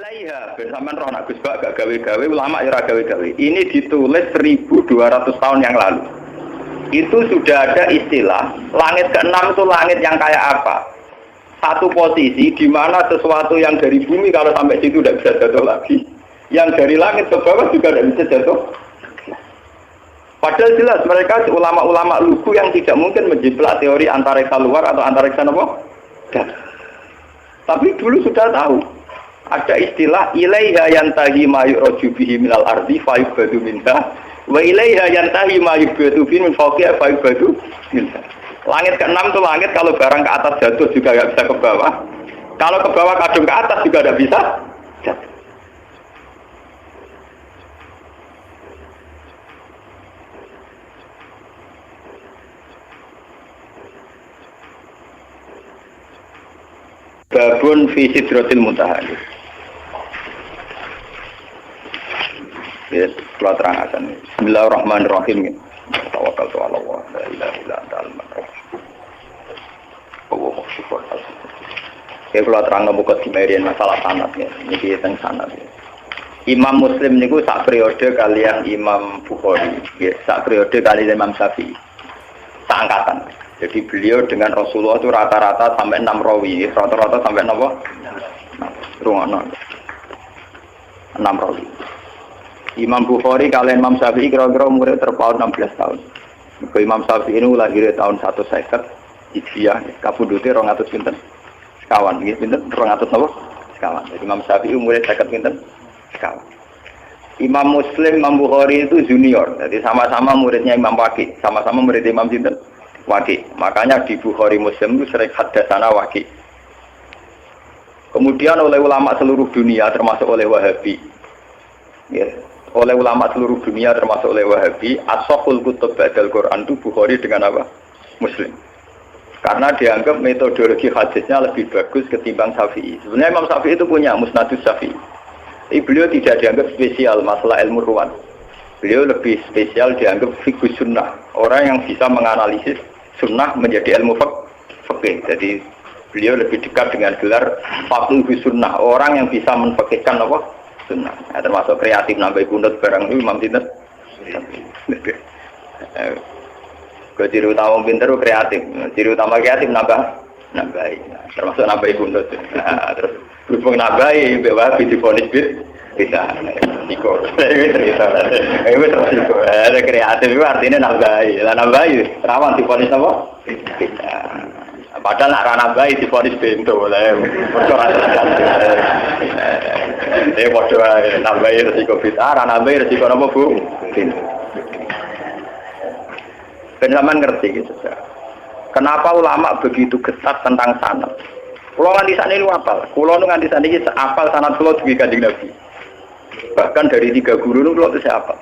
Ilaiha, bersamaan roh nak Gus Bak gak gawe-gawe, ulama ya gawe-gawe. Ini ditulis 1200 tahun yang lalu. Itu sudah ada istilah, langit ke-6 itu langit yang kayak apa? Satu posisi di mana sesuatu yang dari bumi kalau sampai situ tidak bisa jatuh lagi. Yang dari langit ke bawah juga tidak bisa jatuh. Padahal jelas mereka ulama-ulama lugu yang tidak mungkin menjiplak teori antariksa luar atau antariksa apa? Tapi dulu sudah tahu. Ada istilah ilaiha yantahi ma yu'raju bihi minal ardi fa yubadu minha wa ilaiha yantahi ma yubadu bihi min fawqiha fa yubadu minha. Langit ke-6 itu langit kalau barang ke atas jatuh juga tidak bisa ke bawah. Kalau ke bawah kadung ke atas juga tidak bisa jatuh. Babun fi sidratil muntaha. Yes, kalau terangkan. Bismillahirrahmanirrahim. Tawakkaltu 'ala Allah, la ilaha illa anta al-rahman. Allahumma syukur. Oke, kalau terang buka dimerian masalah sanad ya. Niki teng sanad ya. Imam Muslim niku sak periode kalian Imam Bukhari, ya, sak periode kalian Imam Syafi'i. Sak angkatan. Jadi beliau dengan Rasulullah itu rata-rata sampai 6 rawi, rata-rata sampai apa? Rungono. 6 rawi. Imam Bukhari kalian Imam Syafi'i kira-kira umurnya terpaut 16 tahun. Imam Syafi'i ini lahir tahun 150 Hijriah, kabudute 200 pinten. Sekawan, nggih pinten 200 napa? Sekawan. Jadi Imam Syafi'i umurnya 50 pinten? Sekawan. Imam Muslim, Imam Bukhari itu junior. Jadi sama-sama muridnya Imam Waqi, sama-sama murid Imam sinten? Waqi. Makanya di Bukhari Muslim itu sering hadatsana Waqi. Kemudian oleh ulama seluruh dunia termasuk oleh Wahabi. Ya, oleh ulama seluruh dunia termasuk oleh Wahabi, as-sahul kutub ba'dal Quran itu Bukhari dengan apa? Muslim. Karena dianggap metodologi hadisnya lebih bagus ketimbang Syafi'i. Sebenarnya Imam Syafi'i itu punya Musnadus Syafi'i. Tapi beliau tidak dianggap spesial masalah ilmu ruwan. Beliau lebih spesial dianggap fiqh sunnah. Orang yang bisa menganalisis sunnah menjadi ilmu fikih. Jadi beliau lebih dekat dengan gelar faqih sunnah. Orang yang bisa menfikihkan apa? Sunnah. Nah, termasuk kreatif nambah kunut barang itu Imam Sinten. Ciri utama pinter kreatif. Ciri utama kreatif nambah. Termasuk nambah kunut. Nah, terus berhubung nambah bawa difonis bisa. Niko. Itu terus ada kreatif itu artinya nambah. Lah nambah rawan difonis apa? Bisa. Padahal nak rana bayi difonis bento lah. Bodoh nambahi resiko bid'ah, nambahi resiko apa bu? Penjaman ngerti gitu. Kenapa ulama begitu ketat tentang sanad? Kulo nganti sakniki niku apal. Kulo nganti sakniki apal sanad kulo duwe Kanjeng Nabi. Bahkan dari 3 guru niku kulo wis apal.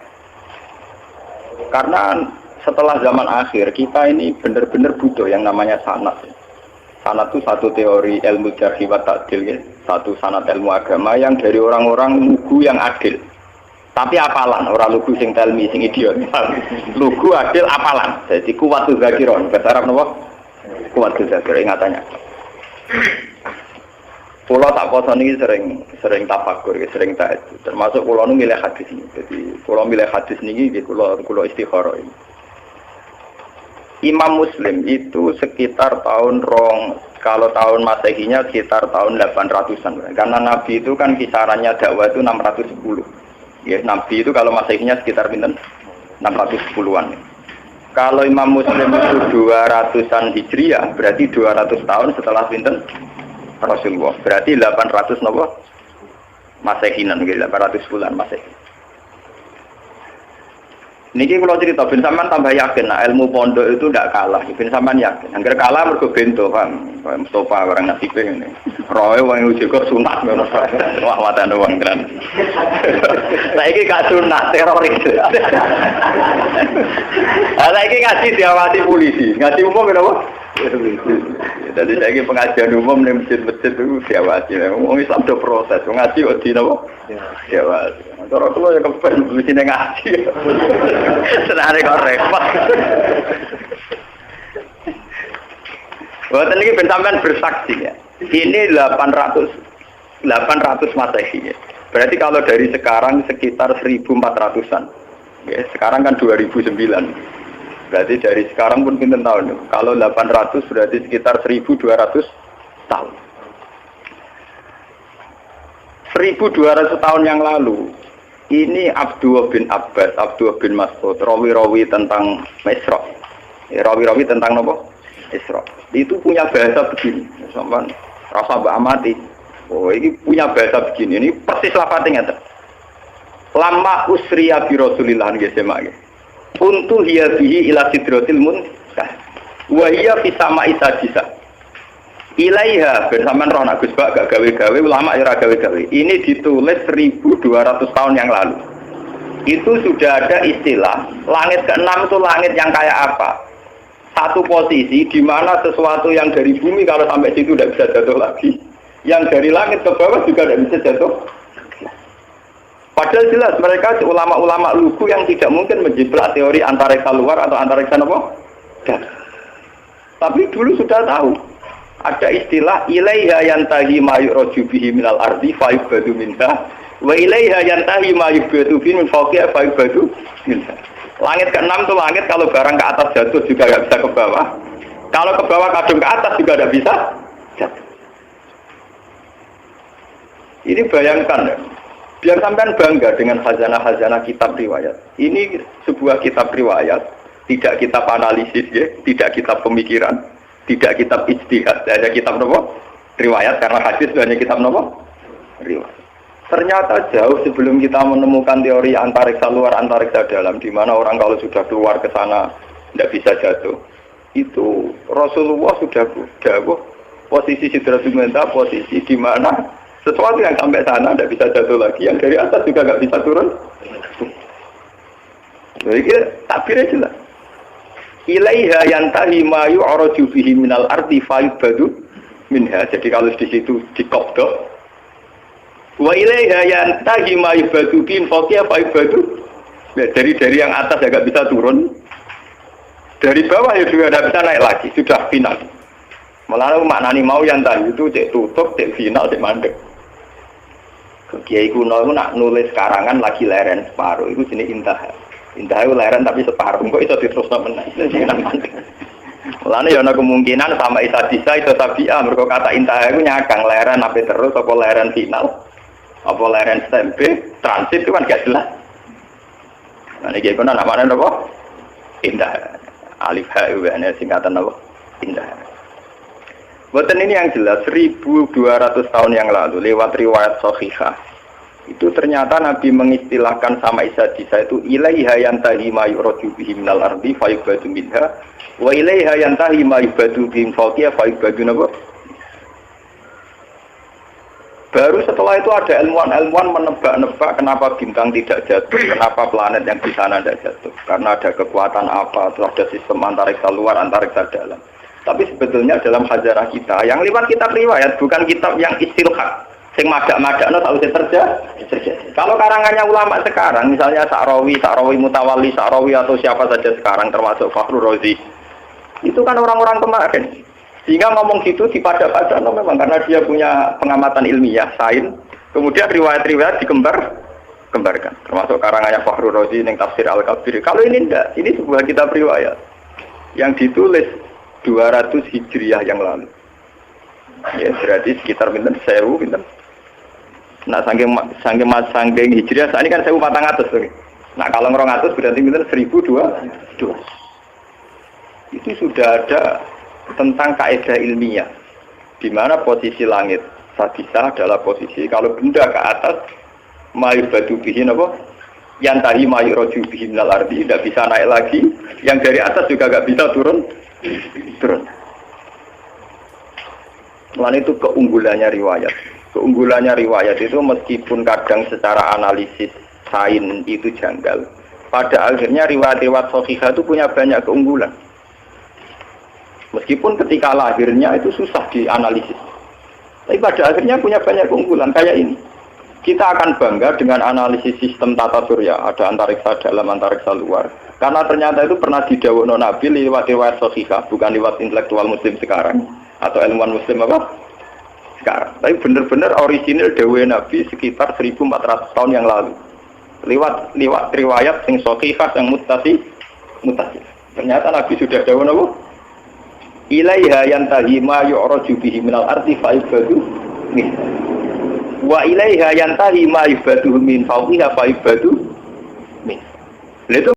Karena setelah zaman akhir kita ini benar-benar butuh yang namanya sanad. Sanad itu satu teori ilmu jarh wa ta'dil ya. Satu sanad ilmu agama yang dari orang-orang lugu yang adil. Tapi apalan, orang lugu sing telmi sing idiot. Lugu adil apalan. Jadi kuwatul zakiron, bahasa Arab napa? Kuwatul zakir ingatannya. Pulau tak kosan ini sering tafakur, sering tahajud. Termasuk pulau nu milih hadis ini. Jadi pulau milih hadis ini pulau istikharah ini. Imam Muslim itu sekitar tahun kalau tahun Masehinya sekitar tahun 800-an. Karena Nabi itu kan kisarannya dakwah itu 610. Ya, Nabi itu kalau Masehinya sekitar pinten 610-an. Kalau Imam Muslim itu 200-an Hijriah, berarti 200 tahun setelah pinten Rasulullah. Berarti 800 napa? Masehinan, 800 bulan Masehi. Niki kalau cerita bin Saman tambah yakin, nah, ilmu pondok itu tidak kalah. Bin Saman yakin, angger kalah mergo bento kan, Mustafa orang nasibe ini. Roe wong juga sunat ngono. Wah watane wong tenan. Saiki gak sunat teroris. Saiki ngaji diawati polisi, ngaji umum kenapa? Jadi saiki pengajian umum ning masjid-masjid itu diawati. Wong Islam do proses, ngaji kok di napa? Diawati. Cara kula ya kepen mesti ngaji. Senare kok repot. Boten iki ben sampean bersaksi ya. Ini 800 800 Masehi. Berarti kalau dari sekarang sekitar 1400-an. Ya, sekarang kan 2009. Berarti dari sekarang pun pinten tahun. Kalau 800 berarti sekitar 1200 tahun. 1200 tahun yang lalu, ini Abdullah bin Abbas, Abdullah bin Mas'ud, rawi-rawi tentang Isra. Ya, rawi-rawi tentang apa? Isra. Itu punya bahasa begini. Sampai rasa mbak amati. Oh, ini punya bahasa begini. Ini persis lafadznya. Lama usriya bi Rasulillah nggih semak. Untuk hiya bihi ila sidratil muntah. Wa hiya fi sama'i sadisa. Ilaiha bersamaan roh nak Gus Bak gak gawe-gawe, ulama ya ora gawe-gawe. Ini ditulis 1200 tahun yang lalu. Itu sudah ada istilah langit ke-6 itu langit yang kayak apa? Satu posisi di mana sesuatu yang dari bumi kalau sampai situ tidak bisa jatuh lagi. Yang dari langit ke bawah juga tidak bisa jatuh. Padahal jelas mereka ulama-ulama lugu yang tidak mungkin menjiplak teori antariksa luar atau antariksa apa? Tapi dulu sudah tahu. Ada istilah ilaiha yantahi ma yu'raju bihi minal ardi fa yubadu minha wa ilaiha yantahi ma yubadu bihi min fawqiha fa yubadu minha. Langit ke-6 itu langit kalau barang ke atas jatuh juga tidak bisa ke bawah. Kalau ke bawah kadung ke atas juga tidak bisa jatuh. Ini bayangkan ya. Biar sampean bangga dengan khazanah-khazanah kitab riwayat. Ini sebuah kitab riwayat, tidak kitab analisis ya, tidak kitab pemikiran, tidak kitab ijtihad, hanya kitab nopo riwayat karena hadis itu hanya kitab nopo riwayat. Ternyata jauh sebelum kita menemukan teori antariksa luar antariksa dalam, di mana orang kalau sudah keluar ke sana tidak bisa jatuh, itu Rasulullah sudah dawuh posisi sidratul muntaha, posisi di mana sesuatu yang sampai sana tidak bisa jatuh lagi, yang dari atas juga nggak bisa turun. Jadi takbirnya jelas. Ilaiha yantahi ma yu'raju bihi minal ardi fa yubadu minha. Jadi kalau di situ dikobdok. Wa ilaiha yantahi ma yubadu bihi fawqiha fa yubadu. Dari yang atas ya nggak bisa turun. Dari bawah ya juga tidak bisa naik lagi, sudah final. Malah maknani mau yantahi itu cek tutup, cek final, cek mandek. Kiai kuno itu nak nulis karangan lagi leren separuh, itu jenis intah. Intah itu leren tapi separuh, kok itu diteruskan menang. Mulanya ya ada kemungkinan sama isa bisa itu tabiah. Mereka kata intah itu nyakang leren apa terus, apa leren final, apa leren stempe, transit itu kan gak jelas. Nah ini kiai kuno namanya apa? Intah. Alif ha itu singkatan apa? Intah. Buatan ini yang jelas 1200 tahun yang lalu lewat riwayat Shahihah itu ternyata Nabi mengistilahkan sama Isa itu ilaiha yantahi ma yu'raju bihi minal ardi fa yubadu minha wa ilaiha yantahi ma yubadu bihi fawqiha fa yubadu nabo. Baru setelah itu ada ilmuwan-ilmuwan menebak-nebak kenapa bintang tidak jatuh, kenapa planet yang di sana tidak jatuh, karena ada kekuatan apa, atau ada sistem antariksa luar antariksa dalam. Tapi sebetulnya dalam khazanah kita, yang lewat kitab riwayat, bukan kitab yang istilhaq, yang madak-madak, tahu terjadi. Kalau karangannya ulama sekarang, misalnya Sa'rawi Mutawalli, Sa'rawi atau siapa saja sekarang, termasuk Fakhrur Razi, itu kan orang-orang kemarin. Sehingga ngomong gitu dipada-pada, memang karena dia punya pengamatan ilmiah, sains, kemudian riwayat-riwayat dikembarkan. Termasuk karangannya Fakhrur Razi, yang tafsir Al-Kabir. Kalau ini enggak, ini sebuah kitab riwayat yang ditulis 200 Hijriah yang lalu. Ya, berarti sekitar pinten 1000 pinten. Nah, saking Hijriah saat ini kan 1400 tuh. Nah, kalau 200 berarti pinten 1200. Itu sudah ada tentang kaidah ilmiah di mana posisi langit sadisa adalah posisi kalau benda ke atas mayubadu bihi napa? Yantahi mayuraju bihi minal ardi, tidak bisa naik lagi, yang dari atas juga enggak bisa turun. Mulanya itu keunggulannya riwayat. Keunggulannya riwayat itu meskipun kadang secara analisis sains itu janggal, pada akhirnya riwayat-riwayat Shahihah itu punya banyak keunggulan. Meskipun ketika lahirnya itu susah dianalisis, tapi pada akhirnya punya banyak keunggulan. Kayak ini, kita akan bangga dengan analisis sistem tata surya, ada antariksa dalam, antariksa luar. Karena ternyata itu pernah didhawuhna Nabi lewat riwayat Shahihah, bukan lewat intelektual muslim sekarang atau ilmuwan muslim apa? sekarang. Tapi benar-benar original dawuh Nabi sekitar 1400 tahun yang lalu. Lewat riwayat yang sahihah yang mutasil. Ternyata Nabi sudah dawuh napa? Ilaiha yantahi ma yu'raju bihi minal ardi fa ibadu min. Wa ilaiha yantahi ma yubadu min fawqiha fa ibadu min. Itu